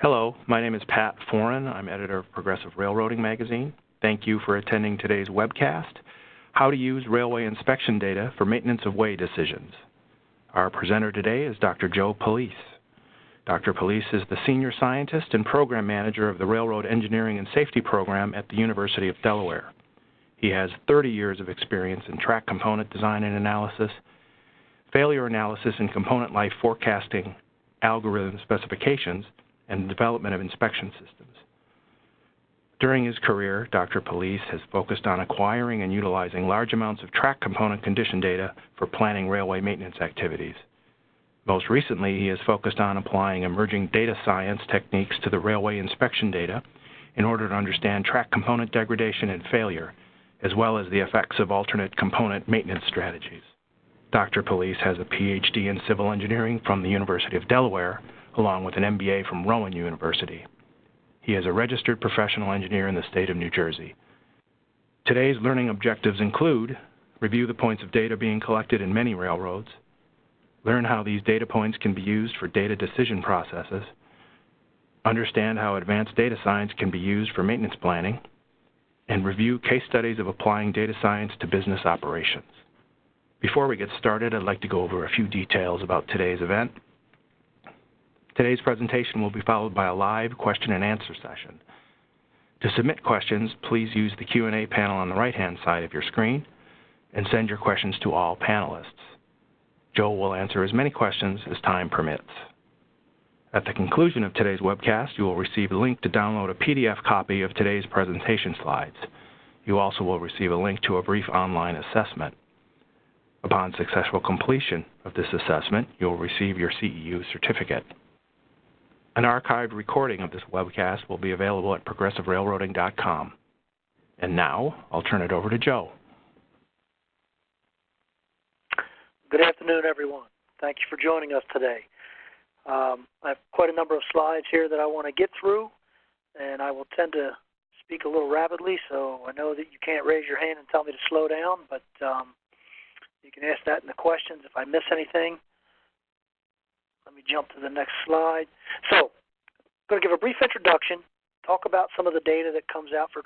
Hello, my name is Pat Foran. I'm editor of Progressive Railroading magazine. Thank you for attending today's webcast, How to Use Railway Inspection Data for Maintenance of Way Decisions. Our presenter today is Dr. Joe Police. Dr. Police is the senior scientist and program manager of the Railroad Engineering and Safety Program at the University of Delaware. He has 30 years of experience in track component design and analysis, failure analysis and component life forecasting, algorithm specifications, and the development of inspection systems. During his career, Dr. Police has focused on acquiring and utilizing large amounts of track component condition data for planning railway maintenance activities. Most recently, he has focused on applying emerging data science techniques to the railway inspection data in order to understand track component degradation and failure, as well as the effects of alternate component maintenance strategies. Dr. Police has a PhD in civil engineering from the University of Delaware, along with an MBA from Rowan University. He is a registered professional engineer in the state of New Jersey. Today's learning objectives include review the points of data being collected in many railroads, learn how these data points can be used for data decision processes, understand how advanced data science can be used for maintenance planning, and review case studies of applying data science to business operations. Before we get started, I'd like to go over a few details about today's event. Today's presentation will be followed by a live question and answer session. To submit questions, please use the Q&A panel on the right-hand side of your screen and send your questions to all panelists. Joe will answer as many questions as time permits. At the conclusion of today's webcast, you will receive a link to download a PDF copy of today's presentation slides. You also will receive a link to a brief online assessment. Upon successful completion of this assessment, you will receive your CEU certificate. An archived recording of this webcast will be available at progressiverailroading.com. And now, I'll turn it over to Joe. Good afternoon, everyone. Thank you for joining us today. I have quite a number of slides here that I want to get through, and I will tend to speak a little rapidly, so I know that you can't raise your hand and tell me to slow down, but you can ask that in the questions if I miss anything. Let me jump to the next slide. So, I'm going to give a brief introduction, talk about some of the data that comes out for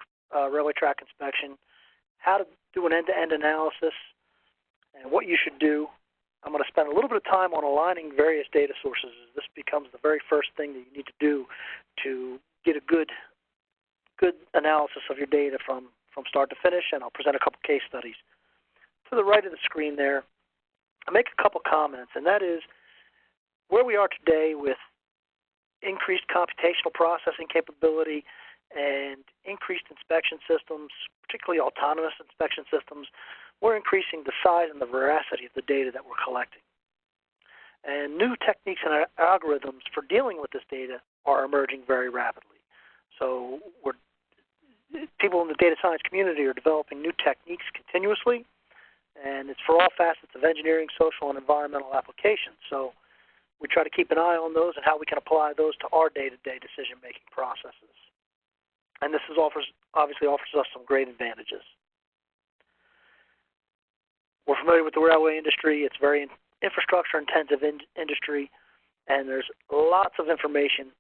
railway track inspection, how to do an end-to-end analysis, and what you should do. I'm going to spend a little bit of time on aligning various data sources. This becomes the very first thing that you need to do to get a good analysis of your data from start to finish, and I'll present a couple case studies. To the right of the screen there, I'll make a couple comments, and that is where we are today with increased computational processing capability and increased inspection systems, particularly autonomous inspection systems, we're increasing the size and the veracity of the data that we're collecting. And new techniques and algorithms for dealing with this data are emerging very rapidly. So people in the data science community are developing new techniques continuously, and it's for all facets of engineering, social, and environmental applications. So we try to keep an eye on those and how we can apply those to our day-to-day decision-making processes. And this obviously offers us some great advantages. We're familiar with the railway industry. It's a very infrastructure-intensive industry, and there's lots of information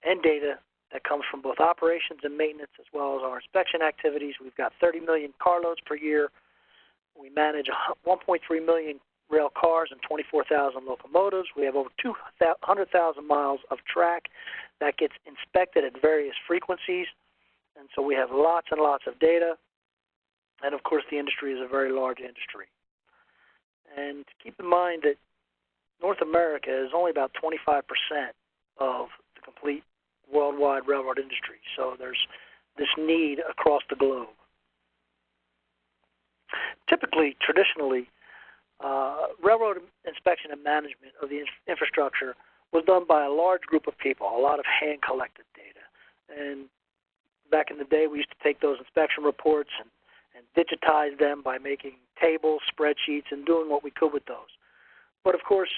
and data that comes from both operations and maintenance as well as our inspection activities. We've got 30 million carloads per year. We manage 1.3 million rail cars and 24,000 locomotives. We have over 200,000 miles of track that gets inspected at various frequencies. And so we have lots and lots of data. And of course, the industry is a very large industry. And keep in mind that North America is only about 25% of the complete worldwide railroad industry. So there's this need across the globe. Typically, traditionally, railroad inspection and management of the infrastructure was done by a large group of people, a lot of hand-collected data. And back in the day, we used to take those inspection reports and digitize them by making tables, spreadsheets, and doing what we could with those. But of course,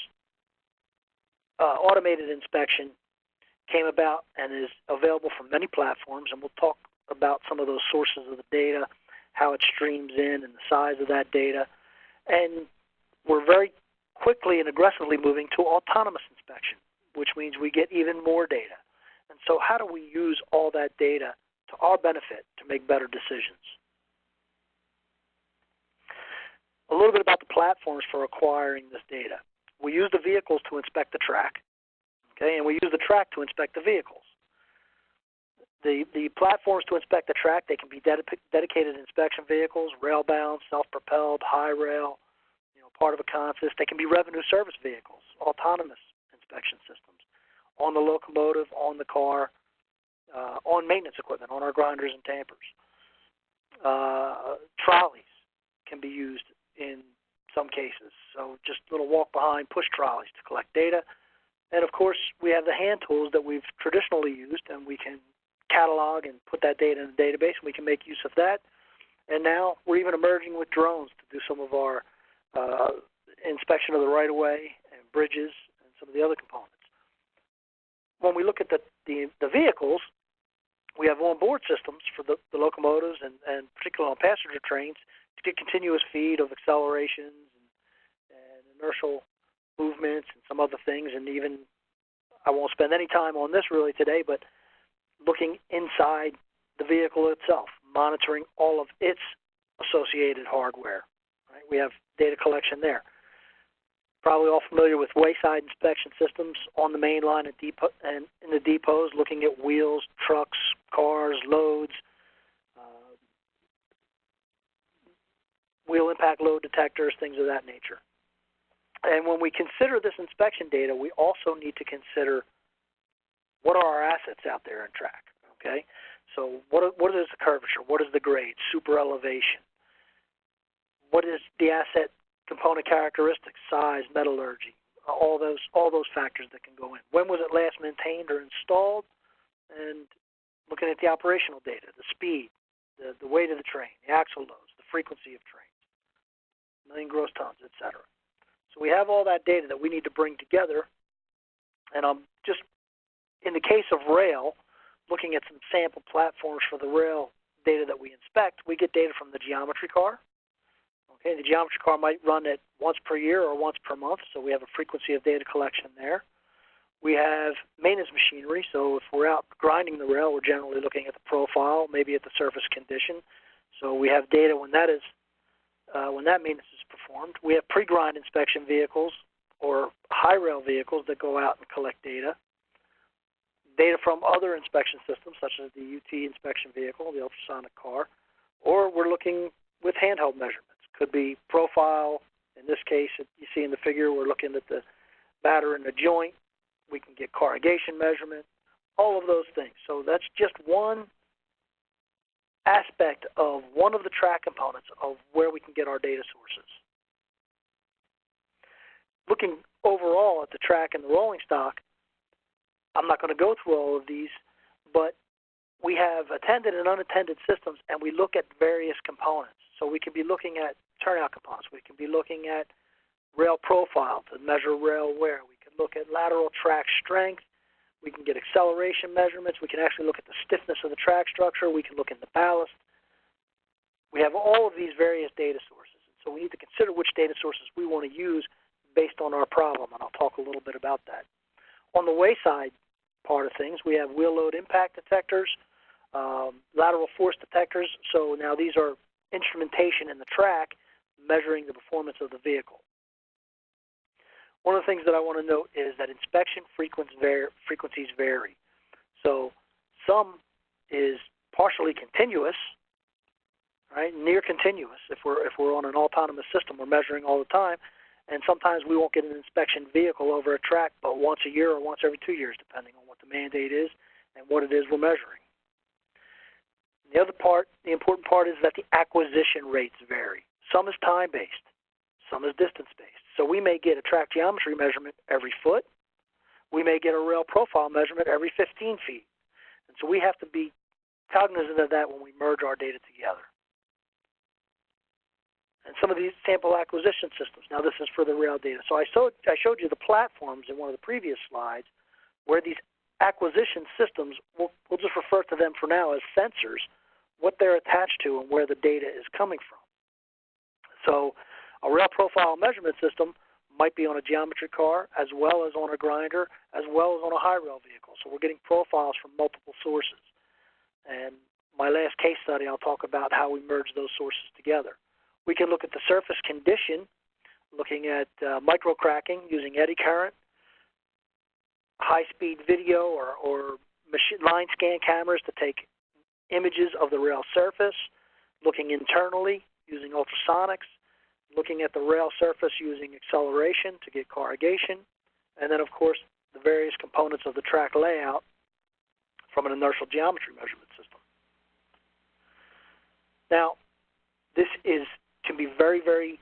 automated inspection came about and is available from many platforms, and we'll talk about some of those sources of the data, how it streams in and the size of that data. And we're very quickly and aggressively moving to autonomous inspection, which means we get even more data. And so how do we use all that data to our benefit to make better decisions? A little bit about the platforms for acquiring this data. We use the vehicles to inspect the track, okay, and we use the track to inspect the vehicles. The platforms to inspect the track, they can be dedicated inspection vehicles, rail-bound, self-propelled, high rail, part of a consist. They can be revenue service vehicles, autonomous inspection systems, on the locomotive, on the car, on maintenance equipment, on our grinders and tampers. Trolleys can be used in some cases, so just little walk-behind push trolleys to collect data. And, of course, we have the hand tools that we've traditionally used, and we can catalog and put that data in the database, and we can make use of that. And now we're even emerging with drones to do some of our inspection of the right-of-way and bridges and some of the other components. When we look at the vehicles, we have onboard systems for the locomotives and particularly on passenger trains to get continuous feed of accelerations and inertial movements and some other things. And even, I won't spend any time on this really today, but looking inside the vehicle itself, monitoring all of its associated hardware. Right? We have data collection there. Probably all familiar with wayside inspection systems on the main line and in the depots, looking at wheels, trucks, cars, loads, wheel impact load detectors, things of that nature. And when we consider this inspection data, we also need to consider what are our assets out there in track, okay? So what is the curvature? What is the grade? Super elevation? What is the asset component characteristics, size, metallurgy, all those factors that can go in. When was it last maintained or installed? And looking at the operational data, the speed, the weight of the train, the axle loads, the frequency of trains, million gross tons, etc. So we have all that data that we need to bring together. And just in the case of rail, looking at some sample platforms for the rail data that we inspect, we get data from the geometry car. Okay, the geometry car might run it once per year or once per month, so we have a frequency of data collection there. We have maintenance machinery, so if we're out grinding the rail, we're generally looking at the profile, maybe at the surface condition. So we have data when that maintenance is performed. We have pre-grind inspection vehicles or high rail vehicles that go out and collect data. Data from other inspection systems, such as the UT inspection vehicle, the ultrasonic car, or we're looking with handheld measurements. Could be profile. In this case, you see in the figure, we're looking at the batter in the joint. We can get corrugation measurement, all of those things. So that's just one aspect of one of the track components of where we can get our data sources. Looking overall at the track and the rolling stock, I'm not going to go through all of these, but we have attended and unattended systems, and we look at various components. So we can be looking at turnout components. We can be looking at rail profile to measure rail wear. We can look at lateral track strength. We can get acceleration measurements. We can actually look at the stiffness of the track structure. We can look in the ballast. We have all of these various data sources. So we need to consider which data sources we want to use based on our problem, and I'll talk a little bit about that. On the wayside part of things, we have wheel load impact detectors, lateral force detectors. So now these are instrumentation in the track measuring the performance of the vehicle. One of the things that I want to note is that inspection frequencies vary. So some is partially continuous, right, near continuous. If we're on an autonomous system, we're measuring all the time, and sometimes we won't get an inspection vehicle over a track but once a year or once every 2 years, depending on what the mandate is and what it is we're measuring. The other part, the important part, is that the acquisition rates vary. Some is time-based, some is distance-based. So we may get a track geometry measurement every foot. We may get a rail profile measurement every 15 feet. And so we have to be cognizant of that when we merge our data together. And some of these sample acquisition systems. Now this is for the rail data. So I showed you the platforms in one of the previous slides where these acquisition systems, we'll just refer to them for now as sensors, what they're attached to and where the data is coming from. So a rail profile measurement system might be on a geometry car, as well as on a grinder, as well as on a high rail vehicle. So we're getting profiles from multiple sources. And my last case study, I'll talk about how we merge those sources together. We can look at the surface condition, looking at microcracking using eddy current, high-speed video or machine line scan cameras to take images of the rail surface, looking internally using ultrasonics, looking at the rail surface using acceleration to get corrugation, and then, of course, the various components of the track layout from an inertial geometry measurement system. Now, this can be very, very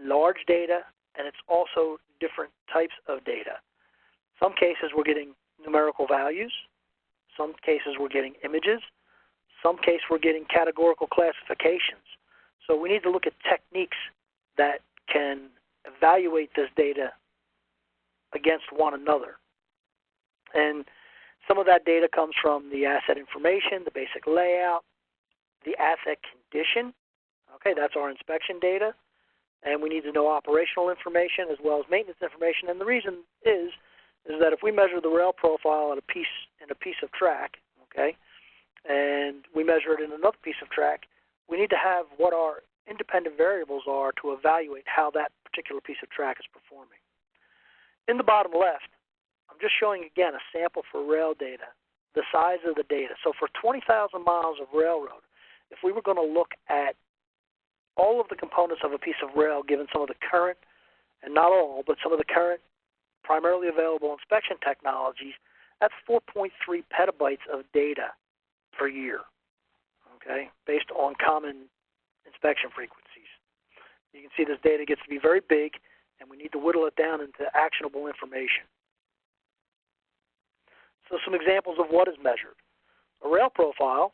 large data, and it's also different types of data. Some cases we're getting numerical values. Some cases we're getting images. Some cases we're getting categorical classifications. So we need to look at techniques that can evaluate this data against one another. And some of that data comes from the asset information, the basic layout, the asset condition. Okay, that's our inspection data. And we need to know operational information as well as maintenance information. And the reason is that if we measure the rail profile in a piece of track, okay, and we measure it in another piece of track, we need to have what our independent variables are to evaluate how that particular piece of track is performing. In the bottom left, I'm just showing again a sample for rail data, the size of the data. So for 20,000 miles of railroad, if we were going to look at all of the components of a piece of rail given some of the current, and not all, but some of the current primarily available inspection technologies, that's 4.3 petabytes of data per year, okay, based on common inspection frequencies. You can see this data gets to be very big, and we need to whittle it down into actionable information. So some examples of what is measured. A rail profile,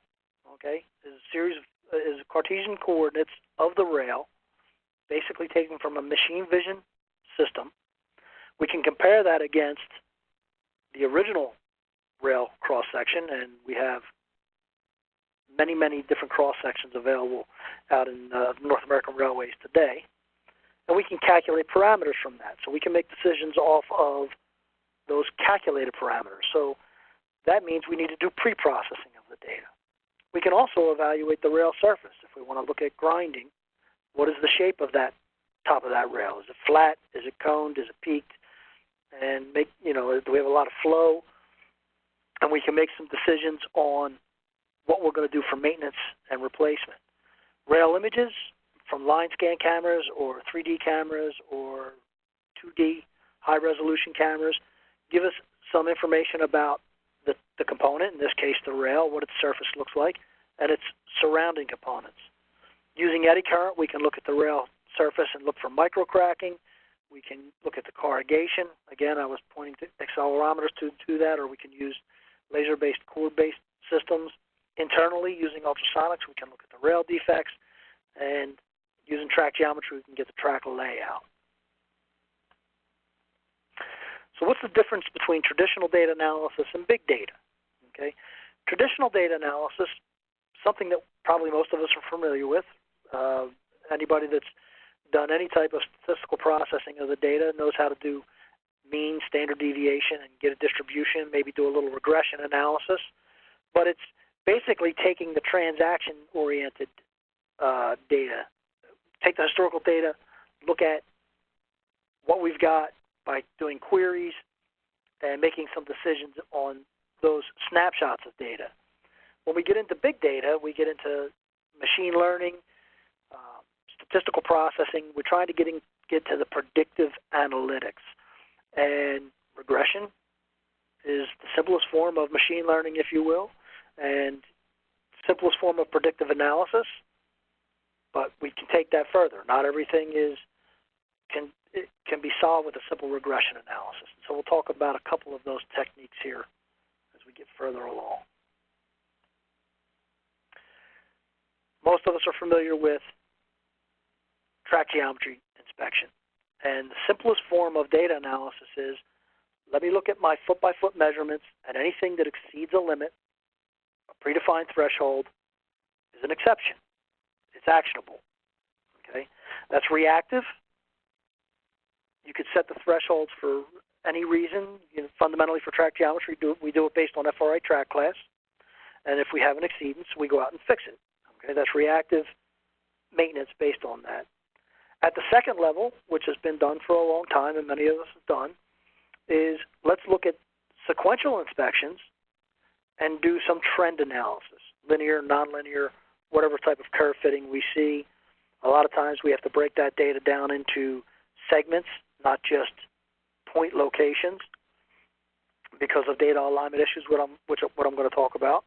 okay, is a series of Cartesian coordinates of the rail, basically taken from a machine vision system. We can compare that against the original rail cross-section, and we have many, many different cross-sections available out in North American railways today. And we can calculate parameters from that. So we can make decisions off of those calculated parameters. So that means we need to do pre-processing of the data. We can also evaluate the rail surface. If we want to look at grinding, what is the shape of that top of that rail? Is it flat? Is it coned? Is it peaked? And do we have a lot of flow? And we can make some decisions on what we're going to do for maintenance and replacement. Rail images from line scan cameras or 3D cameras or 2D high-resolution cameras give us some information about the component, in this case the rail, what its surface looks like, and its surrounding components. Using eddy current, we can look at the rail surface and look for microcracking. We can look at the corrugation. Again, I was pointing to accelerometers to that, or we can use laser-based, core-based systems. Internally, using ultrasonics, we can look at the rail defects, and using track geometry, we can get the track layout. So what's the difference between traditional data analysis and big data? Okay, traditional data analysis, something that probably most of us are familiar with. Anybody that's done any type of statistical processing of the data knows how to do mean, standard deviation, and get a distribution, maybe do a little regression analysis. But it's basically taking the transaction-oriented data, take the historical data, look at what we've got by doing queries and making some decisions on those snapshots of data. When we get into big data, we get into machine learning, statistical processing. We're trying to get to the predictive analytics. And regression is the simplest form of machine learning, if you will, and simplest form of predictive analysis. But we can take that further. Not everything can be solved with a simple regression analysis. So we'll talk about a couple of those techniques here as we get further along. Most of us are familiar with track geometry inspection. And the simplest form of data analysis is, let me look at my foot-by-foot measurements, and anything that exceeds a limit, a predefined threshold, is an exception. It's actionable. Okay? That's reactive. You could set the thresholds for any reason. Fundamentally for track geometry, we do it based on FRA track class. And if we have an exceedance, we go out and fix it. Okay, that's reactive maintenance based on that. At the second level, which has been done for a long time and many of us have done, is let's look at sequential inspections and do some trend analysis, linear, nonlinear, whatever type of curve fitting we see. A lot of times we have to break that data down into segments, not just point locations, because of data alignment issues, what I'm going to talk about.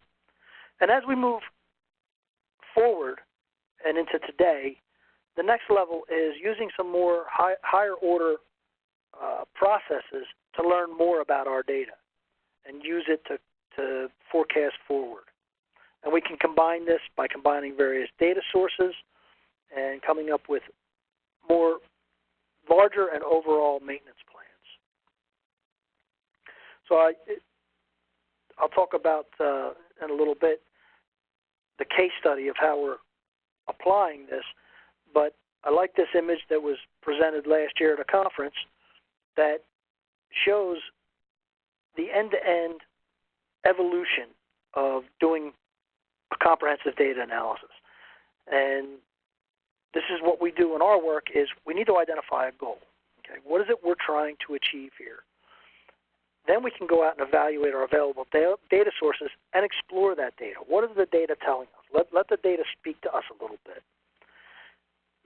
And as we move forward and into today, the next level is using some more higher order processes to learn more about our data and use it to forecast forward. And we can combine this by combining various data sources and coming up with more larger and overall maintenance plans. So I'll talk about in a little bit the case study of how we're applying this, but I like this image that was presented last year at a conference that shows the end-to-end evolution of doing a comprehensive data analysis. And this is what we do in our work is we need to identify a goal. Okay, what is it we're trying to achieve here? Then we can go out and evaluate our available data sources and explore that data. What is the data telling us? Let the data speak to us a little bit.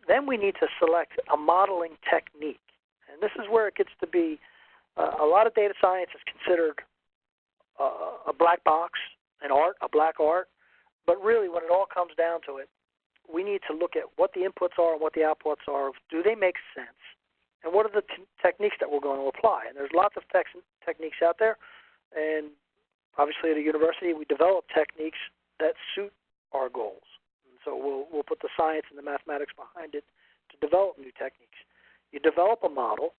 Then we need to select a modeling technique. And this is where it gets to be, a lot of data science is considered a black box, an art, a black art. But really, when it all comes down to it, we need to look at what the inputs are and what the outputs are. Do they make sense? And what are the techniques that we're going to apply? And there's lots of techniques out there. And obviously at a university, we develop techniques that suit our goals. And so we'll put the science and the mathematics behind it to develop new techniques. You develop a model.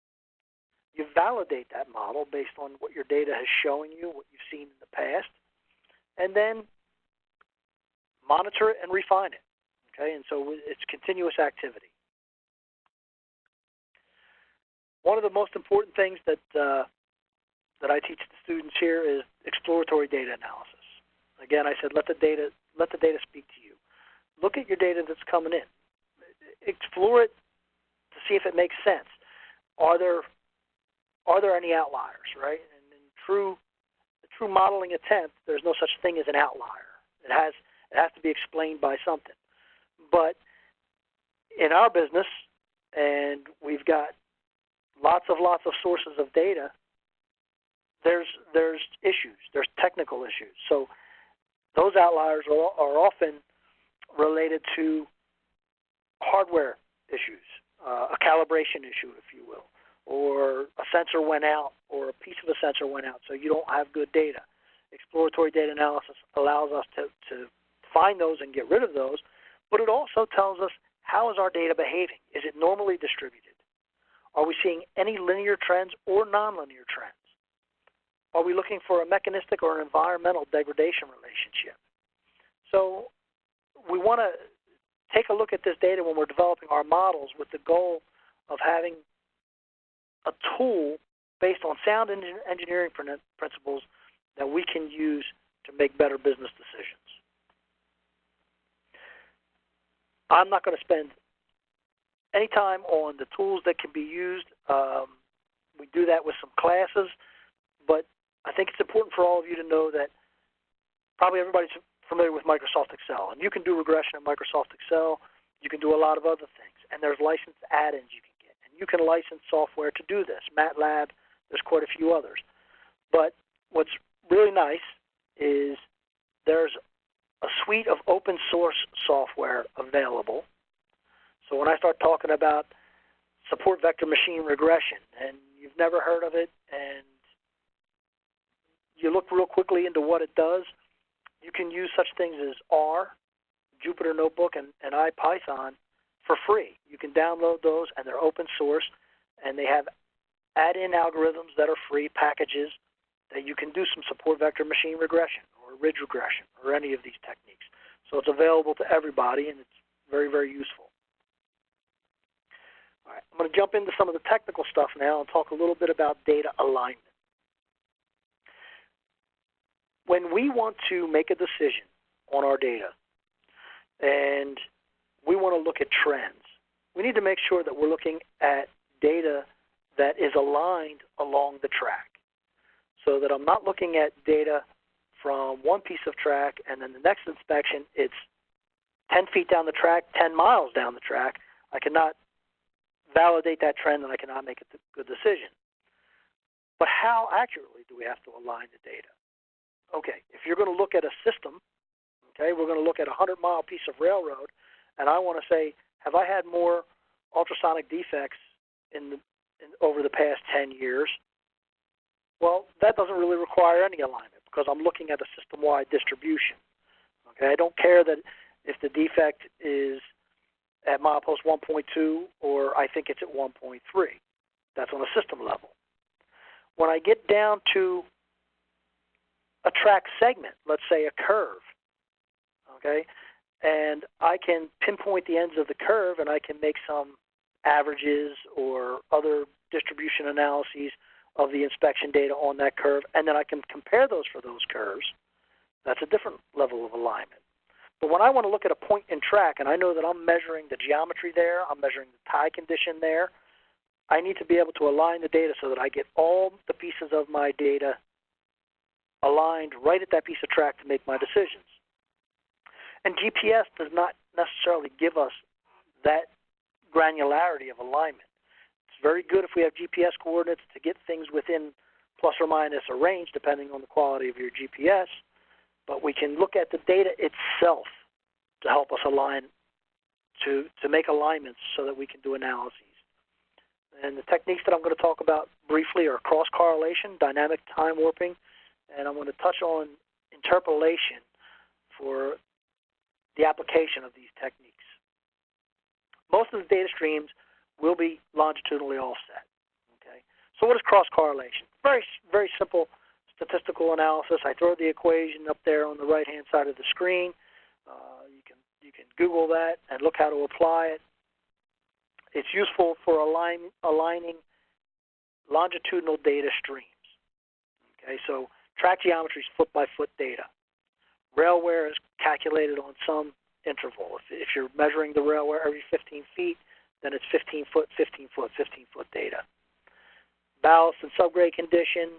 You validate that model based on what your data has shown you, what you've seen in the past. And then monitor it and refine it. Okay, and so it's continuous activity. One of the most important things that I teach the students here is exploratory data analysis. Again, I said let the data speak to you. Look at your data that's coming in. Explore it to see if it makes sense. Are there any outliers, right? And in true modeling attempt, there's no such thing as an outlier. It has to be explained by something. But in our business, and we've got lots of sources of data, there's issues, there's technical issues. So those outliers are often related to hardware issues, a calibration issue, if you will, or a sensor went out or a piece of a sensor went out, so you don't have good data. Exploratory data analysis allows us to find those and get rid of those, but it also tells us how is our data behaving? Is it normally distributed? Are we seeing any linear trends or nonlinear trends? Are we looking for a mechanistic or an environmental degradation relationship? So we want to take a look at this data when we're developing our models with the goal of having a tool based on sound engineering principles that we can use to make better business decisions. I'm not going to spend any time on the tools that can be used. We do that with some classes, but I think it's important for all of you to know that probably everybody's familiar with Microsoft Excel, and you can do regression in Microsoft Excel. You can do a lot of other things, and there's licensed add-ins you can get, and you can license software to do this. MATLAB, there's quite a few others. But what's really nice is there's a suite of open source software available. So when I start talking about support vector machine regression and you've never heard of it and you look real quickly into what it does, you can use such things as R, Jupyter Notebook, and IPython for free. You can download those and they're open source and they have add-in algorithms that are free, packages that you can do some support vector machine regression or ridge regression or any of these techniques. So it's available to everybody and it's very, very useful. All right, I'm going to jump into some of the technical stuff now and talk a little bit about data alignment. When we want to make a decision on our data and we want to look at trends, we need to make sure that we're looking at data that is aligned along the track, so that I'm not looking at data from one piece of track and then the next inspection it's 10 feet down the track, 10 miles down the track. I cannot validate that trend and I cannot make a good decision. But how accurately do we have to align the data? Okay, if you're going to look at a system, okay, we're going to look at a 100-mile piece of railroad, and I want to say, have I had more ultrasonic defects over the past 10 years? Well, that doesn't really require any alignment because I'm looking at a system-wide distribution. Okay, I don't care that if the defect is at milepost 1.2 or I think it's at 1.3. That's on a system level. When I get down to a track segment, let's say a curve, okay, and I can pinpoint the ends of the curve and I can make some averages or other distribution analyses of the inspection data on that curve, and then I can compare those for those curves. That's a different level of alignment. But when I want to look at a point in track and I know that I'm measuring the geometry there, I'm measuring the tie condition there, I need to be able to align the data so that I get all the pieces of my data aligned right at that piece of track to make my decisions. And GPS does not necessarily give us that granularity of alignment. It's very good if we have GPS coordinates to get things within plus or minus a range depending on the quality of your GPS, but we can look at the data itself to help us align, to make alignments so that we can do analyses. And the techniques that I'm going to talk about briefly are cross-correlation, dynamic time warping, and I'm going to touch on interpolation for the application of these techniques. Most of the data streams will be longitudinally offset. Okay? So what is cross-correlation? Very, very simple statistical analysis. I throw the equation up there on the right-hand side of the screen. You can Google that and look how to apply it. It's useful for aligning longitudinal data streams. Okay, so track geometry is foot-by-foot data. Rail wear is calculated on some interval. If you're measuring the rail wear every 15 feet, then it's 15 foot, 15 foot, 15 foot data. Ballast and subgrade condition,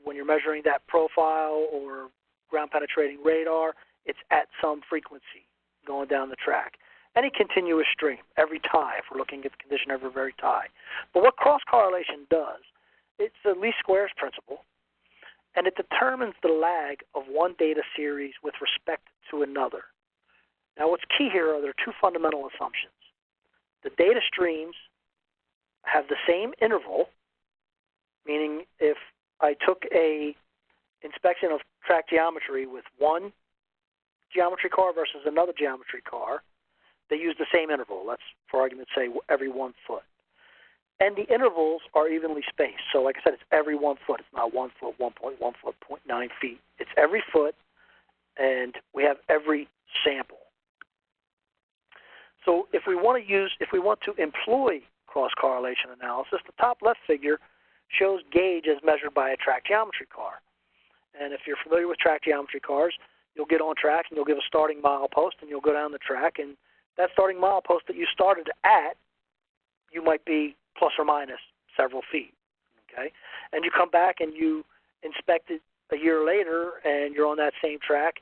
when you're measuring that profile or ground penetrating radar, it's at some frequency going down the track. Any continuous stream, every tie, if we're looking at the condition of every tie. But what cross-correlation does, it's the least squares principle, and it determines the lag of one data series with respect to another. Now what's key here are there are two fundamental assumptions. The data streams have the same interval, meaning if I took a inspection of track geometry with one geometry car versus another geometry car, they use the same interval. Let's, for argument's sake, every 1 foot. And the intervals are evenly spaced. So like I said, it's every 1 foot. It's not 1 foot, 1.1 foot, 0.9 feet. It's every foot, and we have every sample. So if we want to employ cross-correlation analysis, the top left figure shows gauge as measured by a track geometry car. And if you're familiar with track geometry cars, you'll get on track and you'll give a starting milepost and you'll go down the track, and that starting milepost that you started at, you might be plus or minus several feet, okay? And you come back and you inspect it a year later and you're on that same track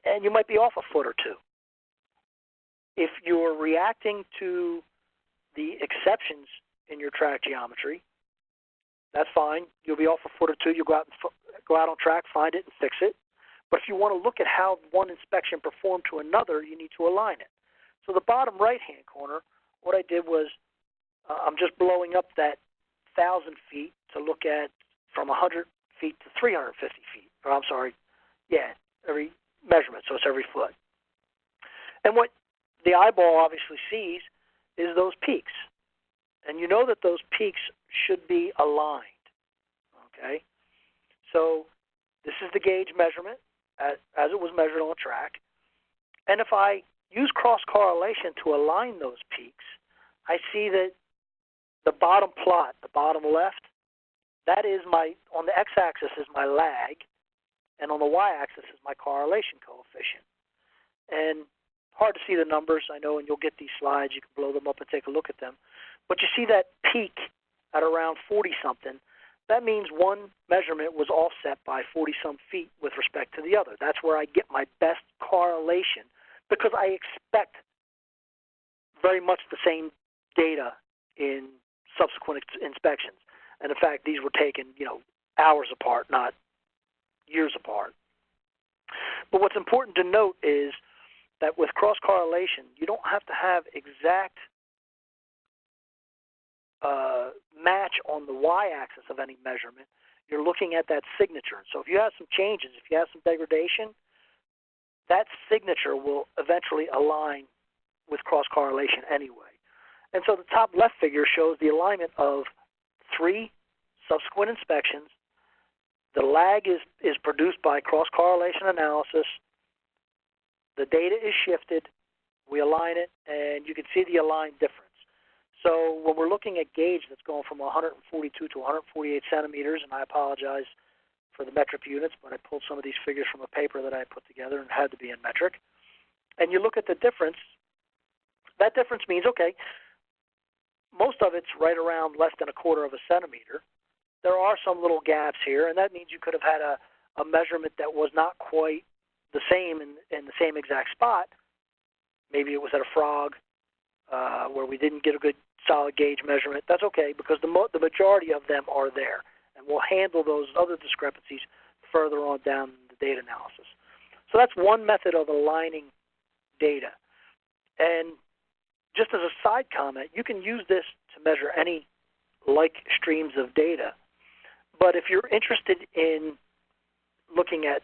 and you might be off a foot or two. If you're reacting to the exceptions in your track geometry, that's fine. You'll be off a foot or two. You'll go out on track, find it, and fix it. But if you want to look at how one inspection performed to another, you need to align it. So the bottom right-hand corner, what I did was I'm just blowing up that 1,000 feet to look at from 100 feet to 350 feet. Or I'm sorry, yeah, every measurement, so it's every foot. And what the eyeball obviously sees is those peaks. And you know that those peaks should be aligned, okay? So this is the gauge measurement as it was measured on track. And if I use cross-correlation to align those peaks, I see that the bottom plot, the bottom left, that is on the x-axis is my lag, and on the y-axis is my correlation coefficient. And hard to see the numbers, I know, and you'll get these slides. You can blow them up and take a look at them. But you see that peak at around 40-something. That means one measurement was offset by 40-some feet with respect to the other. That's where I get my best correlation because I expect very much the same data in subsequent inspections. And in fact, these were taken, hours apart, not years apart. But what's important to note is that with cross-correlation, you don't have to have exact match on the y-axis of any measurement. You're looking at that signature. So if you have some changes, if you have some degradation, that signature will eventually align with cross-correlation anyway. And so the top left figure shows the alignment of 3 subsequent inspections. The lag is produced by cross-correlation analysis. The data is shifted. We align it, and you can see the aligned difference. So when we're looking at gauge that's going from 142 to 148 centimeters, and I apologize for the metric units, but I pulled some of these figures from a paper that I put together and had to be in metric. And you look at the difference, that difference means, okay, most of it's right around less than 1/4 of a centimeter. There are some little gaps here, and that means you could have had a measurement that was not quite the same in the same exact spot. Maybe it was at a frog where we didn't get a good solid gauge measurement. That's okay because the majority of them are there, and we'll handle those other discrepancies further on down the data analysis. So that's one method of aligning data. And just as a side comment, you can use this to measure any like streams of data. But if you're interested in looking at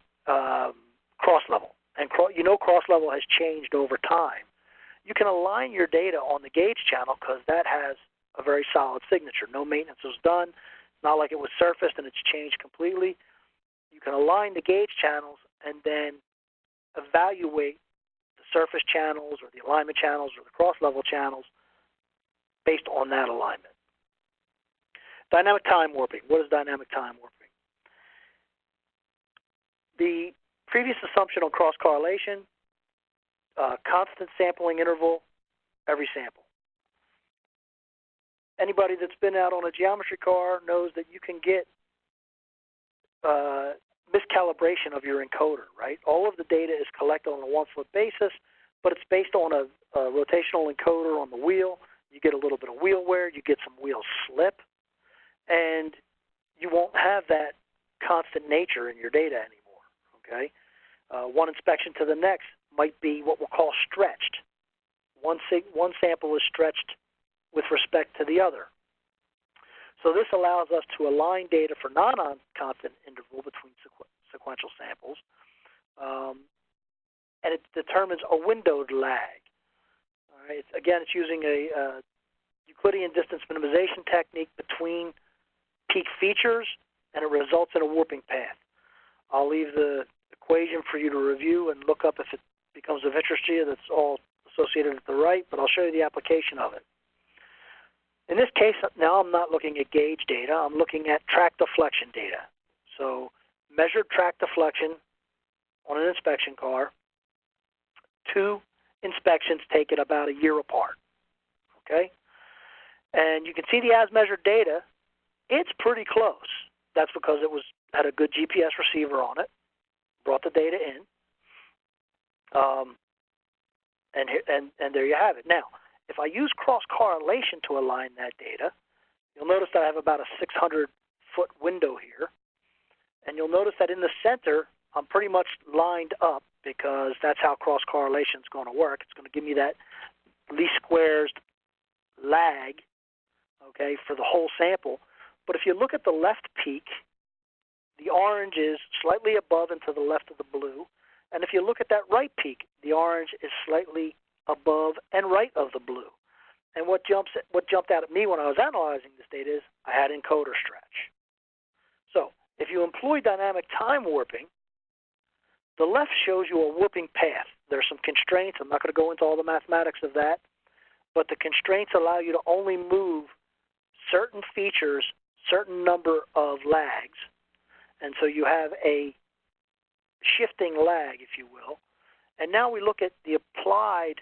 cross-level, and cross-level has changed over time, you can align your data on the gauge channel because that has a very solid signature. No maintenance was done. It's not like it was surfaced and it's changed completely. You can align the gauge channels and then evaluate the surface channels or the alignment channels or the cross-level channels based on that alignment. Dynamic time warping. What is dynamic time warping? The previous assumption on cross-correlation, constant sampling interval, every sample. Anybody that's been out on a geometry car knows that you can get miscalibration of your encoder, right? All of the data is collected on a one-foot basis, but it's based on a rotational encoder on the wheel. You get a little bit of wheel wear, you get some wheel slip, and you won't have that constant nature in your data anymore, okay? One inspection to the next might be what we'll call stretched. One sample is stretched with respect to the other. So this allows us to align data for non-constant interval between sequential samples, and it determines a windowed lag. All right. Again, it's using a Euclidean distance minimization technique between peak features, and it results in a warping path. I'll leave the equation for you to review and look up if it becomes of interest to you. That's all associated at the right, but I'll show you the application of it. In this case, now I'm not looking at gauge data. I'm looking at track deflection data. So measured track deflection on an inspection car, 2 inspections taken about a year apart, okay? And you can see the as-measured data. It's pretty close. That's because it had a good GPS receiver on it, brought the data in, and there you have it. Now, if I use cross-correlation to align that data, you'll notice that I have about a 600-foot window here, and you'll notice that in the center, I'm pretty much lined up because that's how cross-correlation is going to work. It's going to give me that least squares lag, okay, for the whole sample. But if you look at the left peak, the orange is slightly above and to the left of the blue. And if you look at that right peak, the orange is slightly above and right of the blue. And what jumped out at me when I was analyzing this data is I had encoder stretch. So if you employ dynamic time warping, the left shows you a warping path. There's some constraints. I'm not going to go into all the mathematics of that. but the constraints allow you to only move certain features, certain number of lags, and so you have a shifting lag, if you will. And now we look at the applied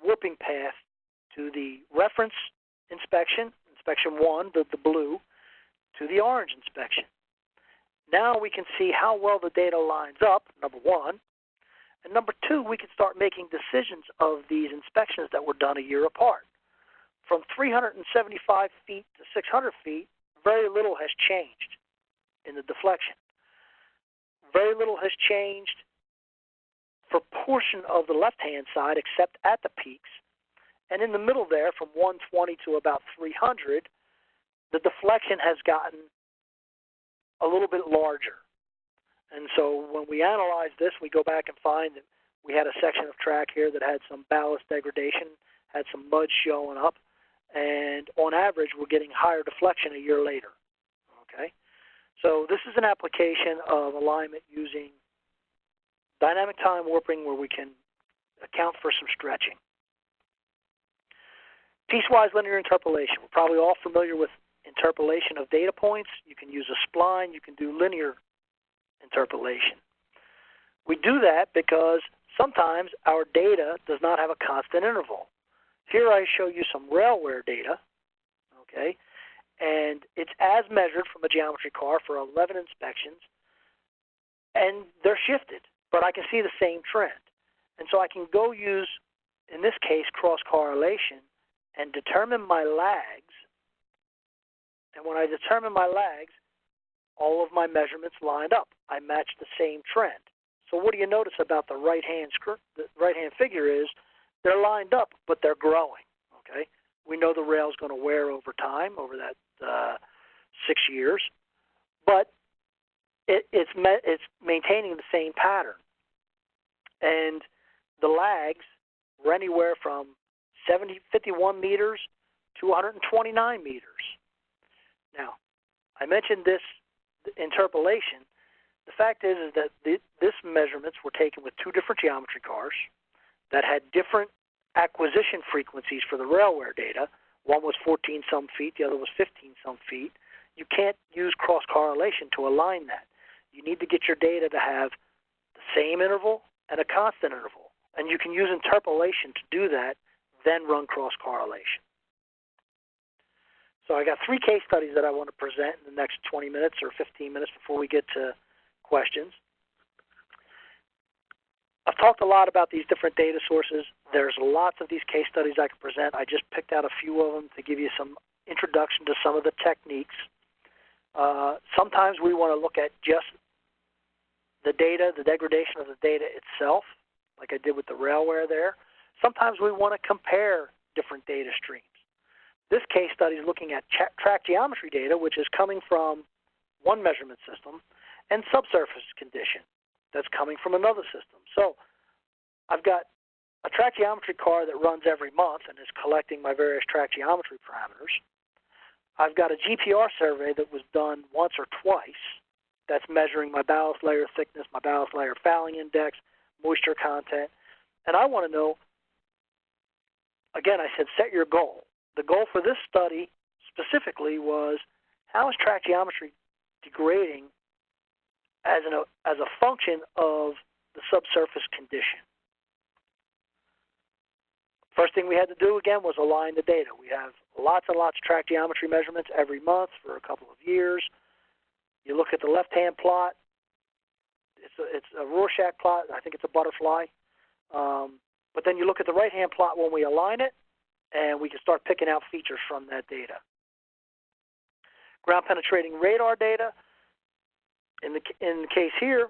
warping path to the reference inspection, inspection 1, the blue, to the orange inspection. Now we can see how well the data lines up, number 1. And number 2, we can start making decisions of these inspections that were done a year apart. From 375 feet to 600 feet, very little has changed in the deflection. Very little has changed for a portion of the left-hand side except at the peaks. And in the middle there, from 120 to about 300, the deflection has gotten a little bit larger. And so when we analyze this, we go back and find that we had a section of track here that had some ballast degradation, had some mud showing up, and on average, we're getting higher deflection a year later. Okay, so this is an application of alignment using dynamic time warping where we can account for some stretching. Piecewise linear interpolation. We're probably all familiar with interpolation of data points. You can use a spline. You can do linear interpolation. We do that because sometimes our data does not have a constant interval. Here I show you some rail wear data, okay, and it's as measured from a geometry car for 11 inspections, and they're shifted, but I can see the same trend. And so I can go use, in this case, cross-correlation and determine my lags, and when I determine my lags, all of my measurements lined up. I match the same trend. So what do you notice about the right-hand figure is they're lined up, but they're growing. Okay, we know the rail's going to wear over time, over that 6 years, but it's maintaining the same pattern. And the lags were anywhere from 51 meters to 129 meters. Now, I mentioned this interpolation. The fact is that this measurements were taken with 2 different geometry cars that had different acquisition frequencies for the rail wear data. One was 14-some feet, the other was 15-some feet. You can't use cross-correlation to align that. You need to get your data to have the same interval and a constant interval. And you can use interpolation to do that, then run cross-correlation. So I got 3 case studies that I want to present in the next 20 minutes or 15 minutes before we get to questions. I've talked a lot about these different data sources. There's lots of these case studies I could present. I just picked out a few of them to give you some introduction to some of the techniques. Sometimes we want to look at just the data, the degradation of the data itself, like I did with the rail wear there. Sometimes we want to compare different data streams. This case study is looking at track geometry data, which is coming from one measurement system, and subsurface condition that's coming from another system. So I've got a track geometry car that runs every month and is collecting my various track geometry parameters. I've got a GPR survey that was done once or twice that's measuring my ballast layer thickness, my ballast layer fouling index, moisture content. And I want to know, again, I said set your goal. The goal for this study specifically was how is track geometry degrading as a function of the subsurface condition. First thing we had to do, again, was align the data. We have lots and lots of track geometry measurements every month for a couple of years. You look at the left-hand plot. It's a Rorschach plot. I think it's a butterfly. But then you look at the right-hand plot when we align it, and we can start picking out features from that data. Ground-penetrating radar data. In the case here,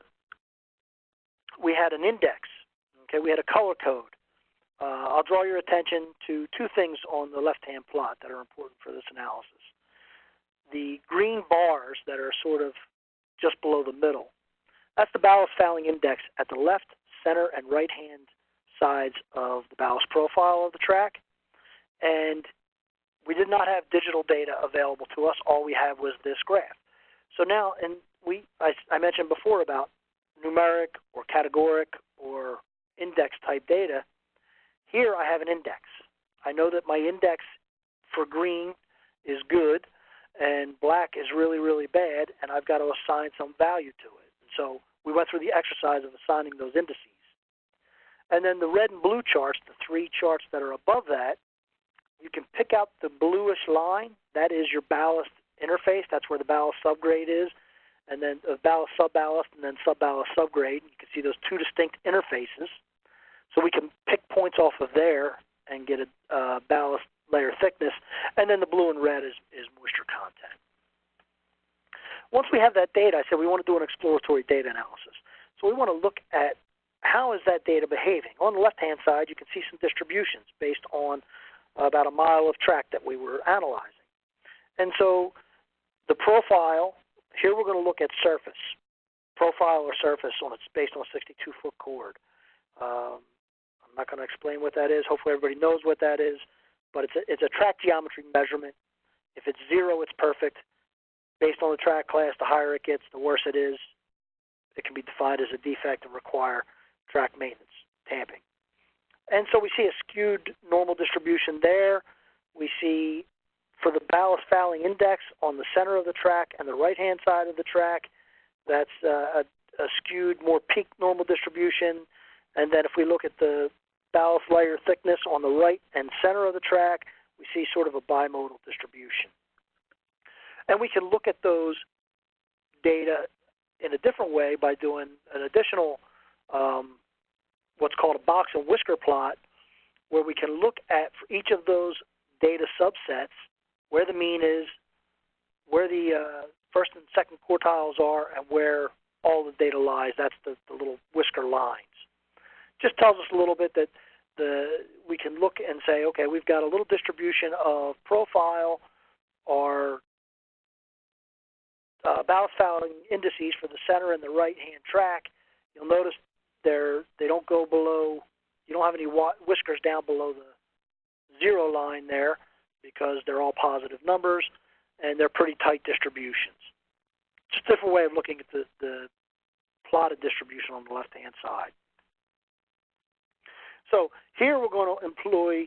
we had an index. Okay, we had a color code. I'll draw your attention to 2 things on the left-hand plot that are important for this analysis. The green bars that are sort of just below the middle, that's the ballast fouling index at the left, center, and right-hand sides of the ballast profile of the track. And we did not have digital data available to us. All we had was this graph. So now, I mentioned before about numeric or categoric or index type data. Here I have an index. I know that my index for green is good and black is really, really bad, and I've got to assign some value to it. And so we went through the exercise of assigning those indices. And then the red and blue charts, the three charts that are above that, you can pick out the bluish line. That is your ballast interface. That's where the ballast subgrade is. And then ballast subballast, and then subballast subgrade. You can see those two distinct interfaces. So we can pick points off of there and get a ballast layer thickness. And then the blue and red is moisture content. Once we have that data, I said we want to do an exploratory data analysis. So we want to look at how is that data behaving. On the left-hand side, you can see some distributions based on about a mile of track that we were analyzing. And so the profile, here we're going to look at surface, profile or surface based on a 62-foot chord. I'm not going to explain what that is. Hopefully everybody knows what that is. But it's a track geometry measurement. If it's 0, it's perfect. Based on the track class, the higher it gets, the worse it is. It can be defined as a defect and require track maintenance, tamping. And so we see a skewed normal distribution there. We see for the ballast fouling index on the center of the track and the right-hand side of the track, that's a skewed, more peaked normal distribution. And then if we look at the ballast layer thickness on the right and center of the track, we see sort of a bimodal distribution. And we can look at those data in a different way by doing an additional what's called a box and whisker plot, where we can look at for each of those data subsets where the mean is, where the first and second quartiles are, and where all the data lies. That's the little whisker lines. Just tells us a little bit that we can look and say, okay, we've got a little distribution of profile or ballast fouling indices for the center and the right-hand track. You'll notice they don't go below, you don't have any whiskers down below the 0 line there because they're all positive numbers and they're pretty tight distributions. Just a different way of looking at the plotted distribution on the left-hand side. So here we're going to employ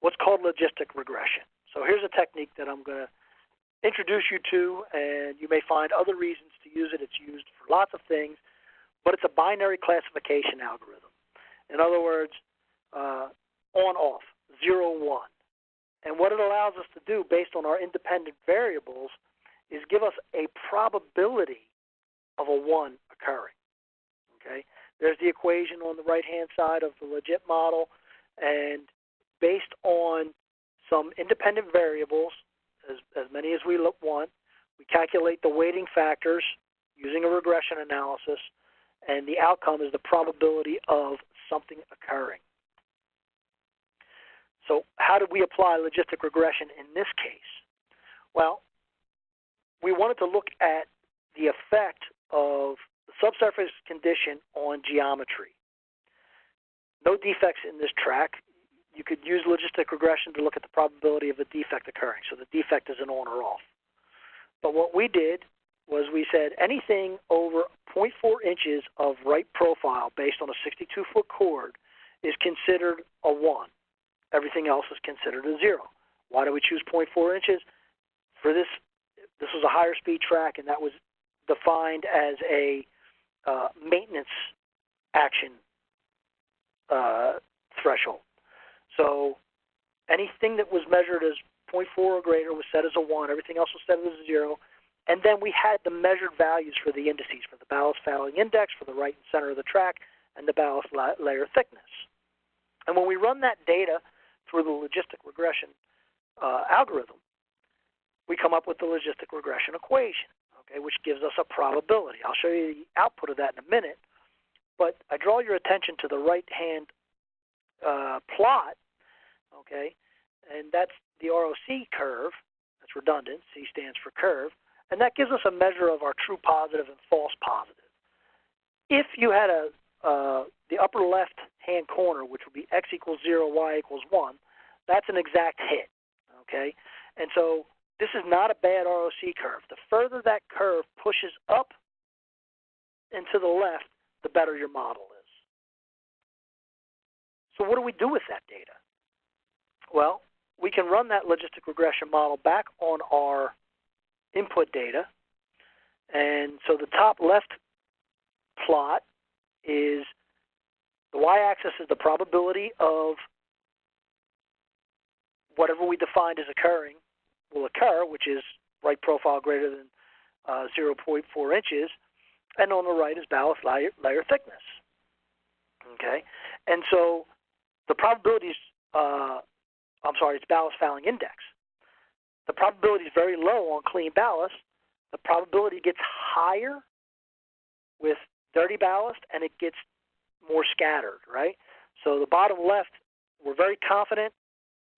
what's called logistic regression. So here's a technique that I'm going to introduce you to, and you may find other reasons to use it. It's used for lots of things, but it's a binary classification algorithm. In other words, on-off, 0, 1. And what it allows us to do based on our independent variables is give us a probability of a 1 occurring. Okay? There's the equation on the right-hand side of the legit model, and based on some independent variables, as many as we want, we calculate the weighting factors using a regression analysis, and the outcome is the probability of something occurring. So how did we apply logistic regression in this case? Well, we wanted to look at the effect of the subsurface condition on geometry. No defects in this track. You could use logistic regression to look at the probability of a defect occurring. So the defect is an on or off. But what we did was we said anything over 0.4 inches of right profile based on a 62-foot chord is considered a 1. Everything else is considered a 0. Why do we choose 0.4 inches? For this was a higher speed track, and that was defined as a maintenance action threshold. So anything that was measured as 0.4 or greater was set as a 1. Everything else was set as a 0. And then we had the measured values for the indices, for the ballast fouling index, for the right and center of the track, and the ballast layer thickness. And when we run that data through the logistic regression algorithm, we come up with the logistic regression equation, okay, which gives us a probability. I'll show you the output of that in a minute, but I draw your attention to the right-hand plot, okay, and that's the ROC curve. That's redundant. C stands for curve. And that gives us a measure of our true positive and false positive. If you had the upper left-hand corner, which would be x equals 0, y equals 1, that's an exact hit, okay? And so this is not a bad ROC curve. The further that curve pushes up and to the left, the better your model is. So what do we do with that data? Well, we can run that logistic regression model back on our input data. And so the top left plot is the y-axis is the probability of whatever we defined as occurring will occur, which is right profile greater than 0.4 inches, and on the right is ballast layer thickness. Okay, and so the probabilities, it's ballast fouling index. The probability is very low on clean ballast. The probability gets higher with dirty ballast, and it gets more scattered, right? So the bottom left, we're very confident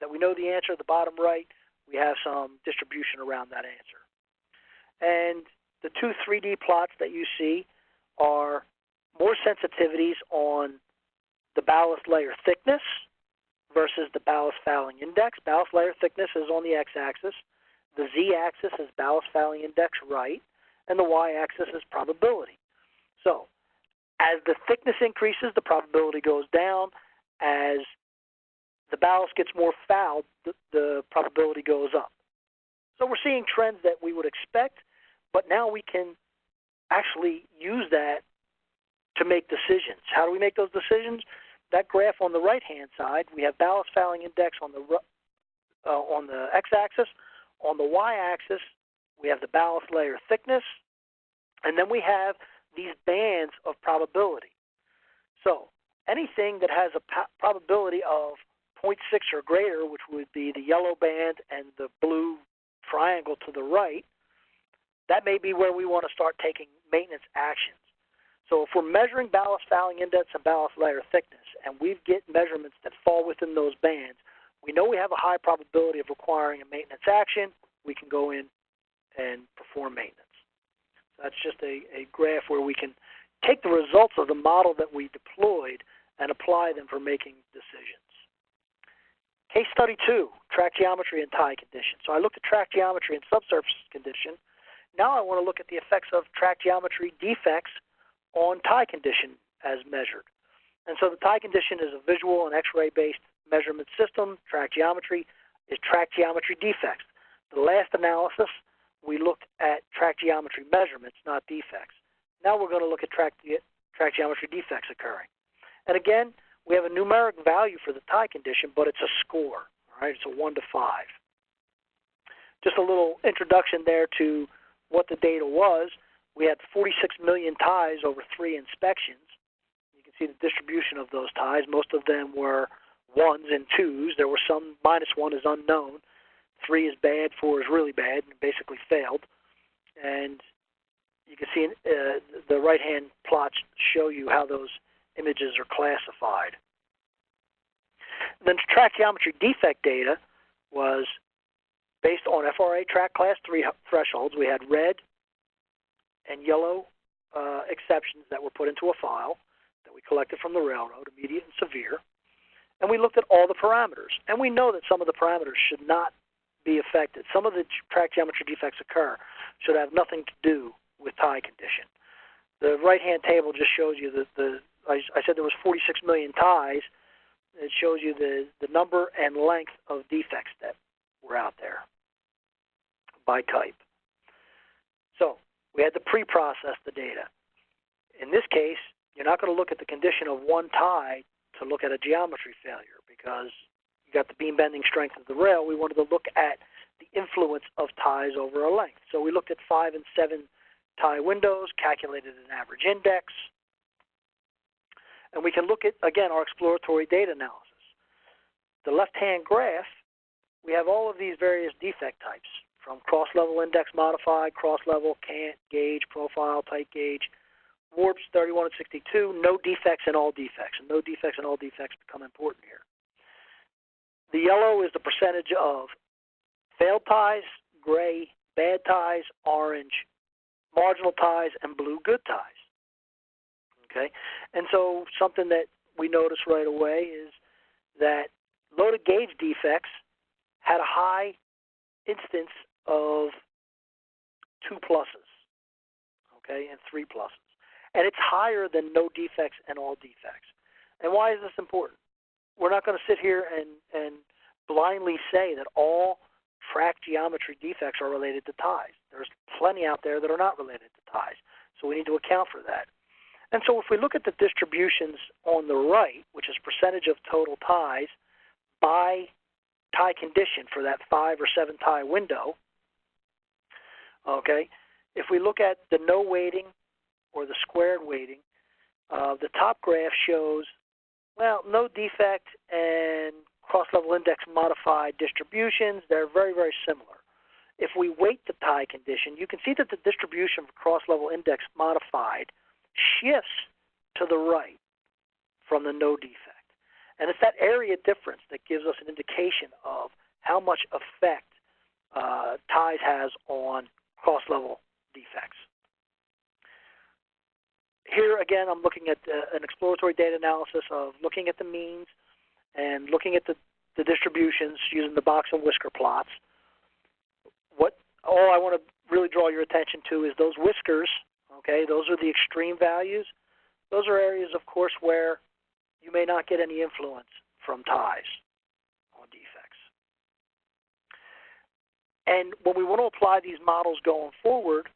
that we know the answer. The bottom right, we have some distribution around that answer. And the two 3D plots that you see are more sensitivities on the ballast layer thickness versus the ballast fouling index. Ballast layer thickness is on the x-axis. The z-axis is ballast fouling index right, and the y-axis is probability. So as the thickness increases, the probability goes down. As the ballast gets more fouled, the probability goes up. So we're seeing trends that we would expect, but now we can actually use that to make decisions. How do we make those decisions? That graph on the right-hand side, we have ballast fouling index on the x-axis. On the y-axis, we have the ballast layer thickness, and then we have these bands of probability. So anything that has a probability of 0.6 or greater, which would be the yellow band and the blue triangle to the right, that may be where we want to start taking maintenance actions. So if we're measuring ballast fouling index and ballast layer thickness, and we get measurements that fall within those bands, we know we have a high probability of requiring a maintenance action. We can go in and perform maintenance. So that's just a graph where we can take the results of the model that we deployed and apply them for making decisions. Case study 2, track geometry and tie condition. So I looked at track geometry and subsurface condition. Now I want to look at the effects of track geometry defects on tie condition as measured. And so the tie condition is a visual and X-ray based measurement system. Track geometry is track geometry defects. The last analysis, we looked at track geometry measurements, not defects. Now we're going to look at track geometry defects occurring. And again, we have a numeric value for the tie condition, but it's a score. All right, it's a 1 to 5. Just a little introduction there to what the data was. We had 46 million ties over 3 inspections. You can see the distribution of those ties. Most of them were 1s and 2s. There were some -1 is unknown. 3 is bad, 4 is really bad, and basically failed. And you can see the right-hand plots show you how those images are classified. Then track geometry defect data was based on FRA track class 3 thresholds. We had red and yellow exceptions that were put into a file that we collected from the railroad, immediate and severe. And we looked at all the parameters. And we know that some of the parameters should not be affected. Some of the track geometry defects occur should have nothing to do with tie condition. The right-hand table just shows you that I said there was 46 million ties. It shows you the number and length of defects that were out there by type. So we had to pre-process the data. In this case, you're not going to look at the condition of one tie to look at a geometry failure because you got the beam bending strength of the rail. We wanted to look at the influence of ties over a length. So we looked at 5 and 7 tie windows, calculated an average index, and we can look at, again, our exploratory data analysis. The left-hand graph, we have all of these various defect types, from cross-level index modified, cross-level, cant, gauge, profile, tight gauge, warps 31 and 62, no defects and all defects. And no defects and all defects become important here. The yellow is the percentage of failed ties, gray, bad ties, orange, marginal ties, and blue, good ties. Okay, and so something that we noticed right away is that loaded gauge defects had a high instance of 2 pluses, okay, and 3 pluses. And it's higher than no defects and all defects. And why is this important? We're not going to sit here and blindly say that all track geometry defects are related to ties. There's plenty out there that are not related to ties, so we need to account for that. And so if we look at the distributions on the right, which is percentage of total ties by tie condition for that 5 or 7 tie window, okay, if we look at the no weighting or the squared weighting, the top graph shows, well, no defect and cross-level index modified distributions. They're very, very similar. If we weight the tie condition, you can see that the distribution for cross-level index modified shifts to the right from the no defect. And it's that area difference that gives us an indication of how much effect ties has on cross-level defects. Here again, I'm looking at an exploratory data analysis of looking at the means and looking at the distributions using the box and whisker plots. All I want to really draw your attention to is those whiskers. Okay, those are the extreme values. Those are areas, of course, where you may not get any influence from ties on defects. And when we want to apply these models going forward,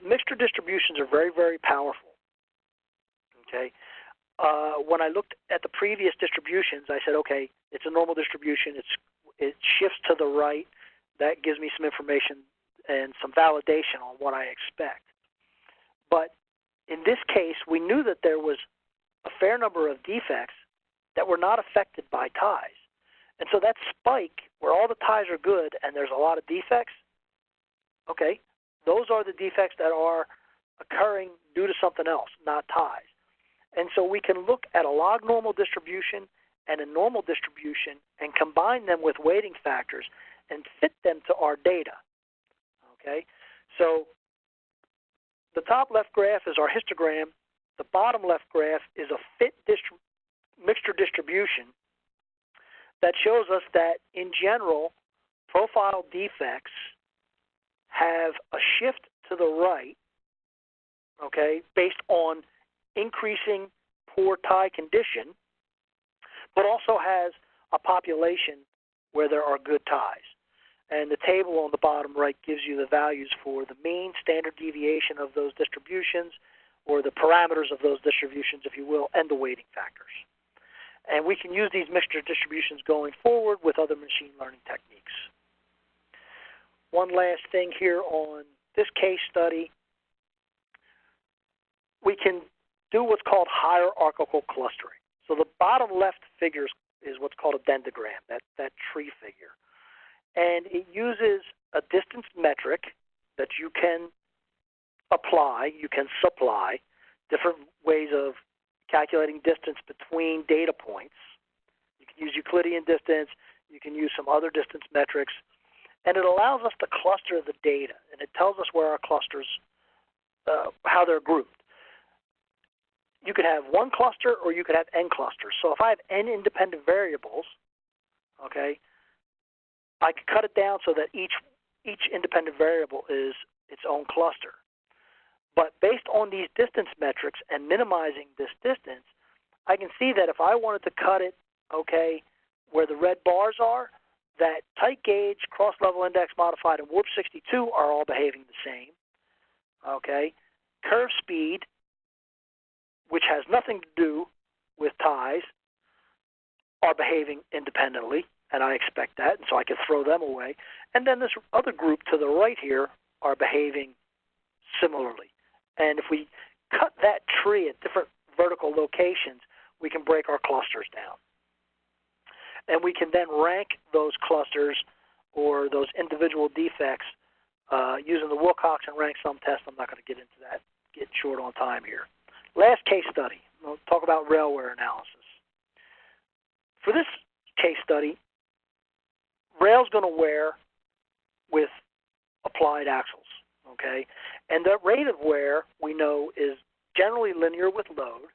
mixture distributions are very, very powerful. Okay, when I looked at the previous distributions, I said, okay, it's a normal distribution. It shifts to the right. That gives me some information and some validation on what I expect. But in this case, we knew that there was a fair number of defects that were not affected by ties. And so that spike where all the ties are good and there's a lot of defects, okay, those are the defects that are occurring due to something else, not ties. And so we can look at a log normal distribution and a normal distribution and combine them with weighting factors and fit them to our data. Okay, so the top left graph is our histogram. The bottom left graph is a fit mixture distribution that shows us that, in general, profile defects have a shift to the right, okay, based on increasing poor tie condition, but also has a population where there are good ties. And the table on the bottom right gives you the values for the mean standard deviation of those distributions, or the parameters of those distributions, if you will, and the weighting factors. And we can use these mixture distributions going forward with other machine learning techniques. One last thing here on this case study. We can do what's called hierarchical clustering. So the bottom left figure is what's called a dendogram, that tree figure. And it uses a distance metric that you can apply, you can supply, different ways of calculating distance between data points. You can use Euclidean distance, you can use some other distance metrics, and it allows us to cluster the data, and it tells us where our clusters, how they're grouped. You could have one cluster or you could have n clusters. So if I have n independent variables, okay, I could cut it down so that each independent variable is its own cluster. But based on these distance metrics and minimizing this distance, I can see that if I wanted to cut it, okay, where the red bars are, that tight gauge, cross-level index modified, and warp 62 are all behaving the same. Okay, curve speed, which has nothing to do with ties, are behaving independently, and I expect that, and so I can throw them away. And then this other group to the right here are behaving similarly. And if we cut that tree at different vertical locations, we can break our clusters down. And we can then rank those clusters or those individual defects using the Wilcox and rank sum test. I'm not going to get into that, get short on time here. Last case study, we'll talk about rail wear analysis. For this case study, rail's going to wear with applied axles, okay? And the rate of wear, we know, is generally linear with load,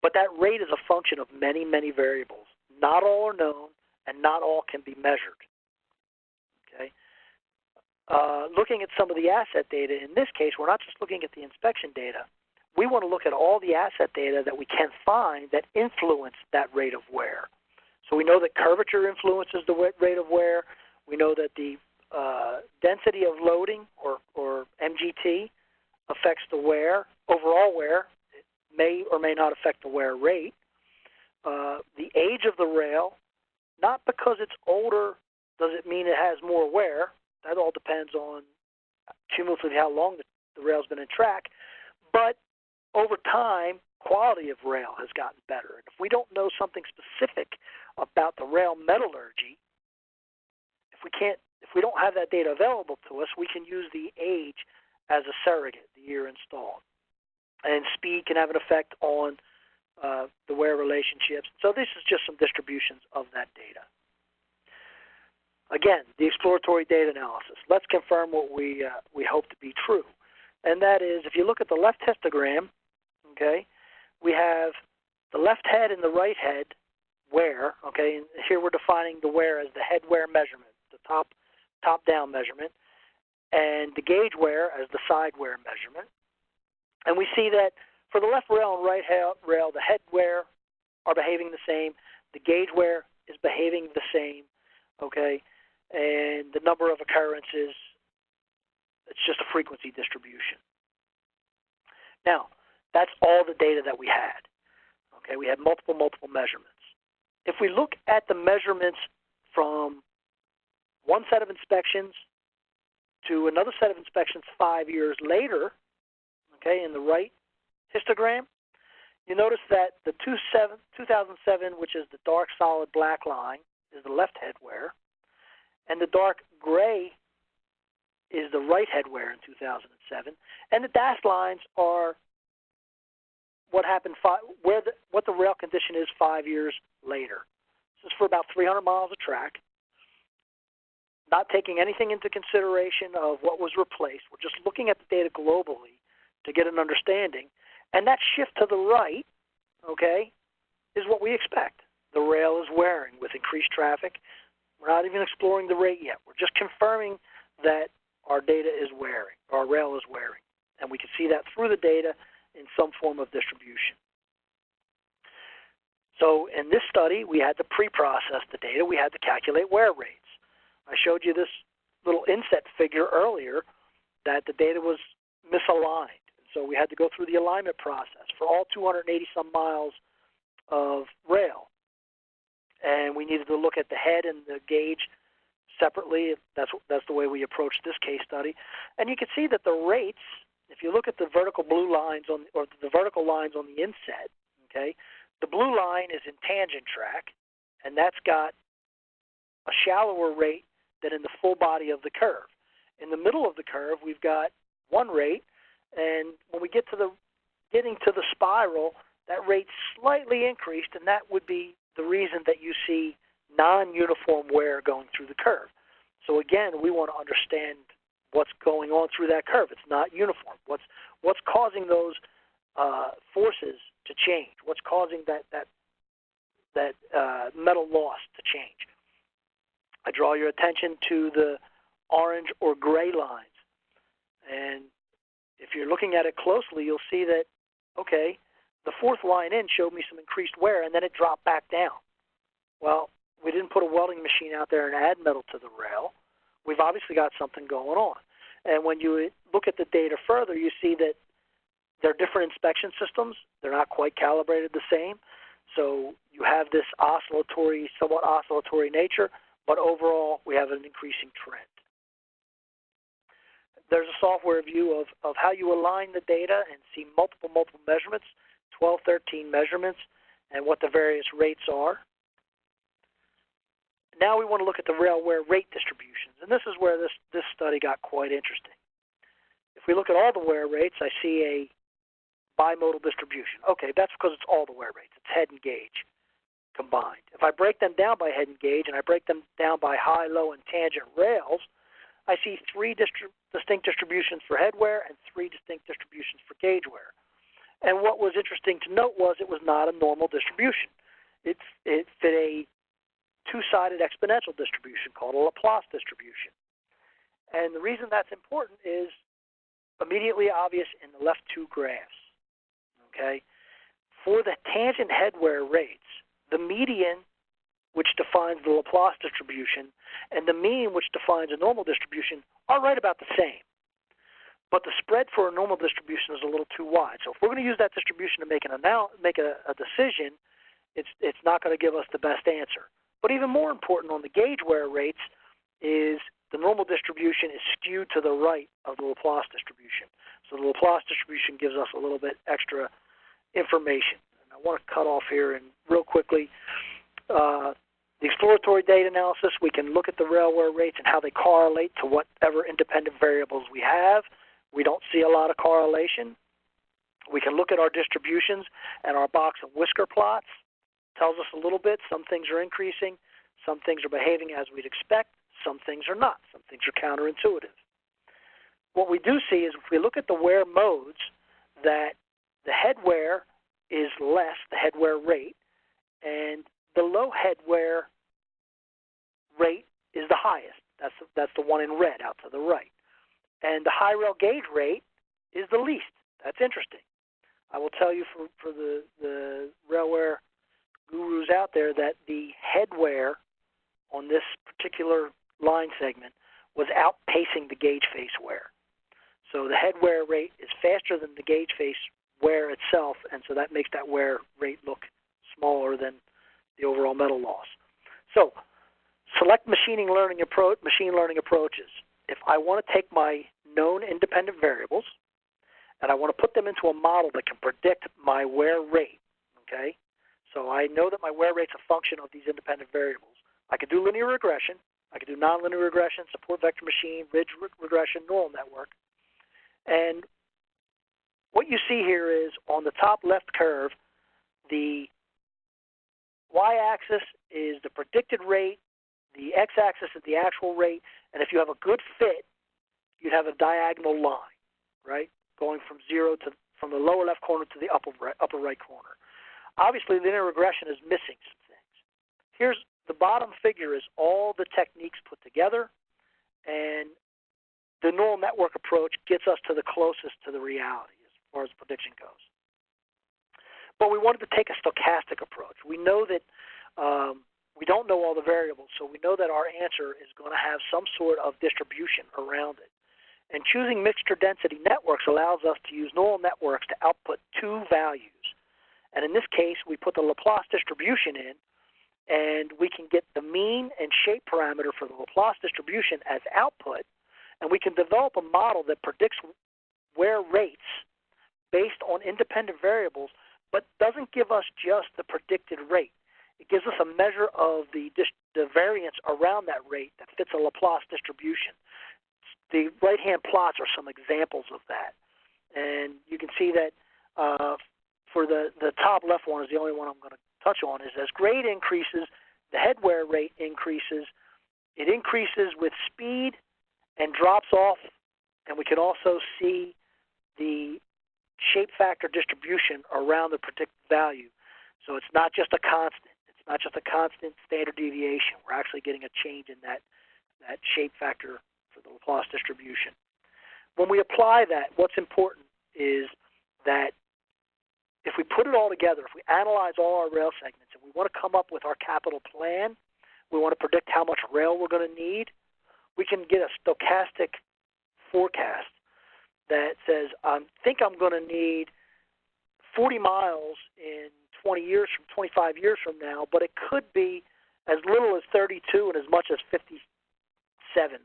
but that rate is a function of many, many variables. Not all are known, and not all can be measured, okay? Looking at some of the asset data, in this case, we're not just looking at the inspection data. We want to look at all the asset data that we can find that influence that rate of wear. So we know that curvature influences the rate of wear. We know that the density of loading, or MGT, affects the wear, overall wear. It may or may not affect the wear rate. The age of the rail, not because it's older does it mean it has more wear. That all depends on cumulatively how long the rail's been in track. But over time, quality of rail has gotten better. And if we don't know something specific about the rail metallurgy, if we don't have that data available to us, we can use the age as a surrogate, the year installed. And speed can have an effect on the wear relationships. So this is just some distributions of that data. Again, the exploratory data analysis. Let's confirm what we hope to be true. And that is, if you look at the left histogram, okay, we have the left head and the right head wear, okay, and here we're defining the wear as the head wear measurement, the top-down measurement, and the gauge wear as the side wear measurement. And we see that for the left rail and right rail, the head wear are behaving the same, the gauge wear is behaving the same, okay, and the number of occurrences, it's just a frequency distribution. Now, that's all the data that we had. Okay, we had multiple measurements. If we look at the measurements from one set of inspections to another set of inspections 5 years later, okay, in the right histogram, you notice that the 2007, which is the dark solid black line, is the left head wear, and the dark gray is the right head wear in 2007, and the dashed lines are what happened what the rail condition is 5 years later. This is for about 300 miles of track, not taking anything into consideration of what was replaced. We're just looking at the data globally to get an understanding, and that shift to the right, okay, is what we expect. The rail is wearing with increased traffic. We're not even exploring the rate yet. We're just confirming that our data is wearing, our rail is wearing. And we can see that through the data in some form of distribution. So in this study, we had to pre-process the data. We had to calculate wear rates. I showed you this little inset figure earlier that the data was misaligned. So we had to go through the alignment process for all 280-some miles of rail. And we needed to look at the head and the gauge separately. That's the way we approached this case study. And you can see that the rates, if you look at the vertical blue lines or the vertical lines on the inset, okay, the blue line is in tangent track, and that's got a shallower rate than in the full body of the curve. In the middle of the curve, we've got one rate, and when we getting to the spiral, that rate slightly increased, and that would be the reason that you see non-uniform wear going through the curve. So again, we want to understand what's going on through that curve. It's not uniform. What's causing those forces to change? What's causing that metal loss to change? I draw your attention to the orange or gray lines. And if you're looking at it closely, you'll see that, okay, the fourth line in showed me some increased wear, and then it dropped back down. Well, we didn't put a welding machine out there and add metal to the rail. We've obviously got something going on. And when you look at the data further, you see that they're different inspection systems. They're not quite calibrated the same. So you have this somewhat oscillatory nature, but overall we have an increasing trend. There's a software view of how you align the data and see multiple measurements, 12, 13 measurements, and what the various rates are. Now we want to look at the rail wear rate distributions, and this is where this study got quite interesting. If we look at all the wear rates, I see a bimodal distribution. Okay, that's because it's all the wear rates. It's head and gauge combined. If I break them down by head and gauge, and I break them down by high, low, and tangent rails, I see three distinct distributions for head wear and three distinct distributions for gauge wear. And what was interesting to note was it was not a normal distribution. It fit a two-sided exponential distribution called a Laplace distribution. And the reason that's important is immediately obvious in the left two graphs. Okay? For the tangent head wear rates, the median which defines the Laplace distribution, and the mean, which defines a normal distribution, are right about the same. But the spread for a normal distribution is a little too wide. So if we're going to use that distribution to make a decision, it's not going to give us the best answer. But even more important on the gauge wear rates is the normal distribution is skewed to the right of the Laplace distribution. So the Laplace distribution gives us a little bit extra information. And I want to cut off here and real quickly. The exploratory data analysis, we can look at the rail wear rates and how they correlate to whatever independent variables we have. We don't see a lot of correlation. We can look at our distributions and our box and whisker plots. Tells us a little bit. Some things are increasing. Some things are behaving as we'd expect. Some things are not. Some things are counterintuitive. What we do see is if we look at the wear modes, that the head wear is less, the head wear rate, and the low head wear rate is the highest. That's the one in red out to the right. And the high rail gauge rate is the least. That's interesting. I will tell you for the rail wear gurus out there that the head wear on this particular line segment was outpacing the gauge face wear. So the head wear rate is faster than the gauge face wear itself, and so that makes that wear rate look smaller than the overall metal loss. So select machine learning approaches. If I want to take my known independent variables and I want to put them into a model that can predict my wear rate, okay? So I know that my wear rate's a function of these independent variables. I could do linear regression. I could do nonlinear regression, support vector machine, ridge regression, neural network. And what you see here is on the top left curve, the y-axis is the predicted rate, the x-axis is the actual rate, and if you have a good fit, you'd have a diagonal line, right, going from from the lower left corner to the upper right corner. Obviously, linear regression is missing some things. Here's the bottom figure is all the techniques put together, and the neural network approach gets us to the closest to the reality as far as prediction goes. But we wanted to take a stochastic approach. We know that we don't know all the variables, so we know that our answer is going to have some sort of distribution around it. And choosing mixture density networks allows us to use neural networks to output two values. And in this case, we put the Laplace distribution in, and we can get the mean and shape parameter for the Laplace distribution as output, and we can develop a model that predicts wear rates based on independent variables, but doesn't give us just the predicted rate. It gives us a measure of the variance around that rate that fits a Laplace distribution. The right-hand plots are some examples of that. And you can see that for the top left one is the only one I'm going to touch on, is as grade increases, the head wear rate increases. It increases with speed and drops off, and we can also see the shape factor distribution around the predicted value. So it's not just a constant. It's not just a constant standard deviation. We're actually getting a change in that shape factor for the Laplace distribution. When we apply that, what's important is that if we put it all together, if we analyze all our rail segments and we want to come up with our capital plan, we want to predict how much rail we're going to need, we can get a stochastic forecast that says, I think I'm going to need 40 miles in 25 years from now, but it could be as little as 32 and as much as 57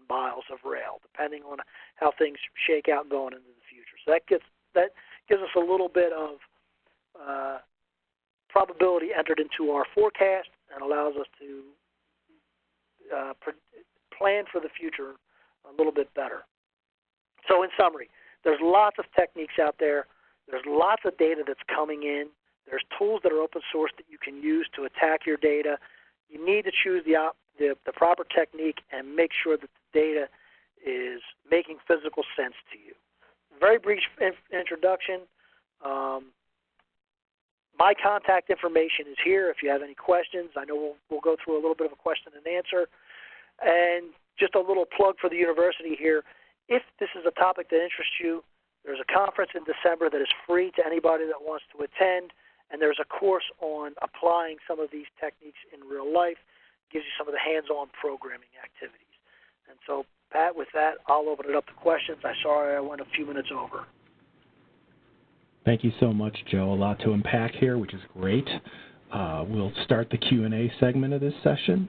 miles of rail, depending on how things shake out going into the future. So that gives us a little bit of probability entered into our forecast and allows us to plan for the future a little bit better. So in summary, there's lots of techniques out there. There's lots of data that's coming in. There's tools that are open source that you can use to attack your data. You need to choose the proper technique and make sure that the data is making physical sense to you. Very brief introduction. My contact information is here if you have any questions. I know we'll go through a little bit of a question and answer. And just a little plug for the university here. If this is a topic that interests you, there's a conference in December that is free to anybody that wants to attend, and there's a course on applying some of these techniques in real life. gives you some of the hands-on programming activities. And so, Pat, with that, I'll open it up to questions. I'm sorry I went a few minutes over. Thank you so much, Joe. A lot to unpack here, which is great. We'll start the Q&A segment of this session.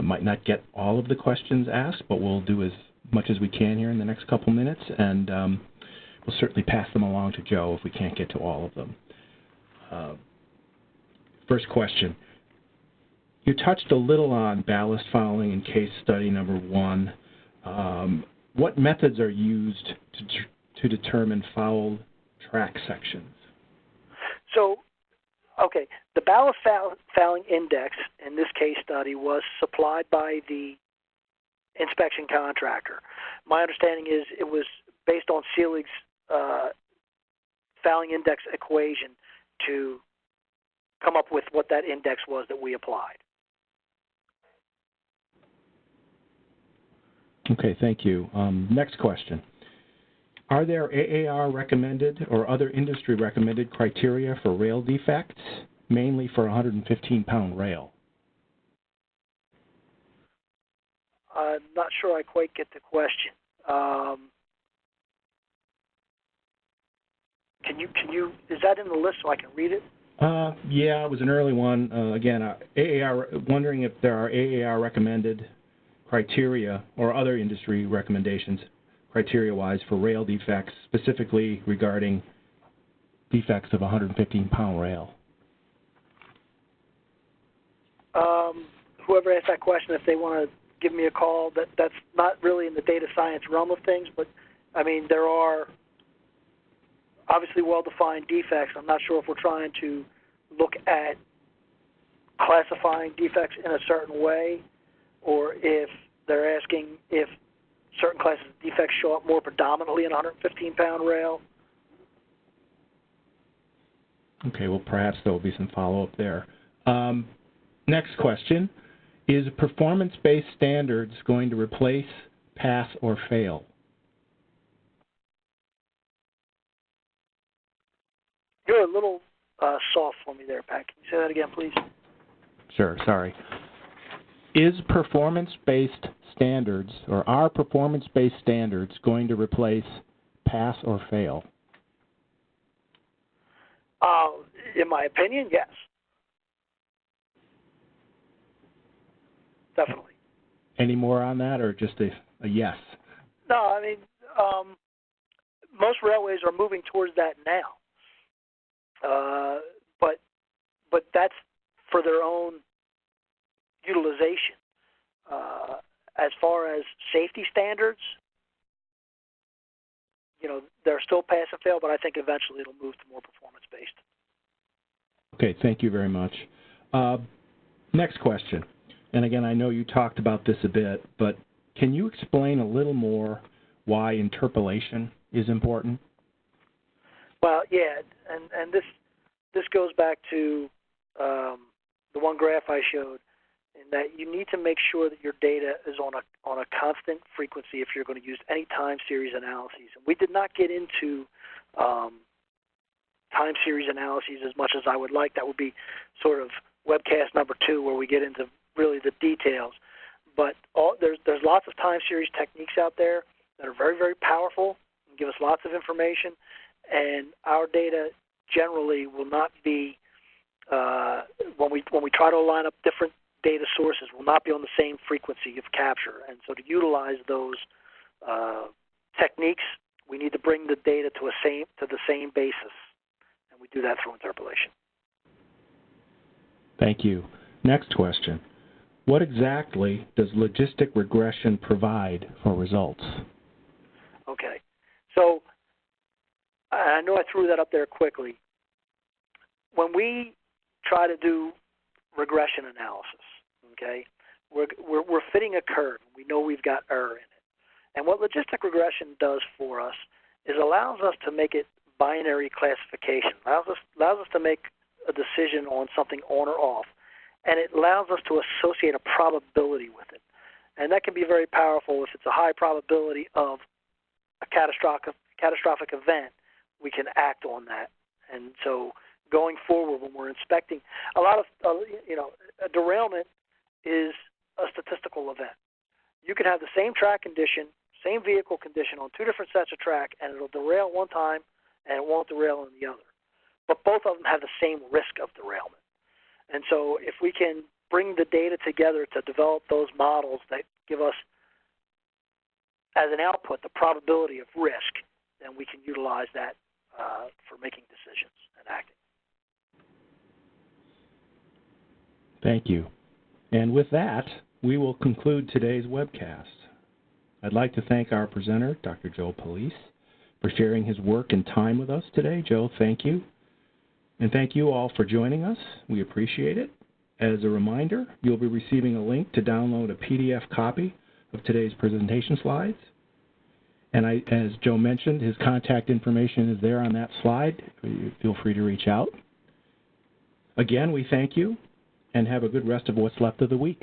Might not get all of the questions asked, but we'll do as much as we can here in the next couple minutes, and we'll certainly pass them along to Joe if we can't get to all of them. First question. You touched a little on ballast fouling in case study number 1. What methods are used to determine fouled track sections? So, okay, the ballast fouling index in this case study was supplied by the inspection contractor. My understanding is it was based on Selig's fouling index equation to come up with what that index was that we applied. Okay, thank you. Next question. Are there AAR recommended or other industry recommended criteria for rail defects, mainly for a 115-pound rail? I'm not sure I quite get the question. Can you, is that in the list so I can read it? Yeah, it was an early one. Again, AAR, wondering if there are AAR recommended criteria or other industry recommendations criteria-wise for rail defects, specifically regarding defects of a 115-pound rail. Whoever asked that question, if they want to give me a call, that's not really in the data science realm of things, but, I mean, there are obviously well-defined defects. I'm not sure if we're trying to look at classifying defects in a certain way, or if they're asking if certain classes of defects show up more predominantly in a 115-pound rail. Okay, well, perhaps there will be some follow-up there. Next question. Is performance-based standards going to replace pass or fail? You're a little soft for me there, Pat. Can you say that again, please? Sure, sorry. Is performance-based standards, or are performance-based standards going to replace pass or fail? In my opinion, yes. Definitely. Any more on that, or just a yes? No, I mean, most railways are moving towards that now. But that's for their own utilization. As far as safety standards, you know, they're still pass and fail, but I think eventually it'll move to more performance-based. Okay, thank you very much. Next question. And again, I know you talked about this a bit, but can you explain a little more why interpolation is important? Well, yeah, and this goes back to the one graph I showed, in that you need to make sure that your data is on a constant frequency if you're going to use any time series analyses. And we did not get into time series analyses as much as I would like. That would be sort of webcast number 2, where we get into really the details. But there's lots of time series techniques out there that are very, very powerful and give us lots of information. And our data generally will not be, when we try to line up different data sources, will not be on the same frequency of capture. And so to utilize those techniques, we need to bring the data to the same basis. And we do that through interpolation. Thank you. Next question. What exactly does logistic regression provide for results? Okay. So I know I threw that up there quickly. When we try to do regression analysis, okay, we're fitting a curve. We know we've got error in it. And what logistic regression does for us is allows us to make it binary classification, allows us to make a decision on something on or off, and it allows us to associate a probability with it. And that can be very powerful. If it's a high probability of a catastrophic event, we can act on that. And so going forward, when we're inspecting, a lot of, a derailment is same track condition, same vehicle condition on two different sets of track, and it'll derail one time and it won't derail on the other. But both of them have the same risk of derailment. And so if we can bring the data together to develop those models that give us, as an output, the probability of risk, then we can utilize that for making decisions and acting. Thank you. And with that, we will conclude today's webcast. I'd like to thank our presenter, Dr. Joe Police, for sharing his work and time with us today. Joe, thank you. And thank you all for joining us. We appreciate it. As a reminder, you'll be receiving a link to download a PDF copy of today's presentation slides. And as Joe mentioned, his contact information is there on that slide. Feel free to reach out. Again, we thank you and have a good rest of what's left of the week.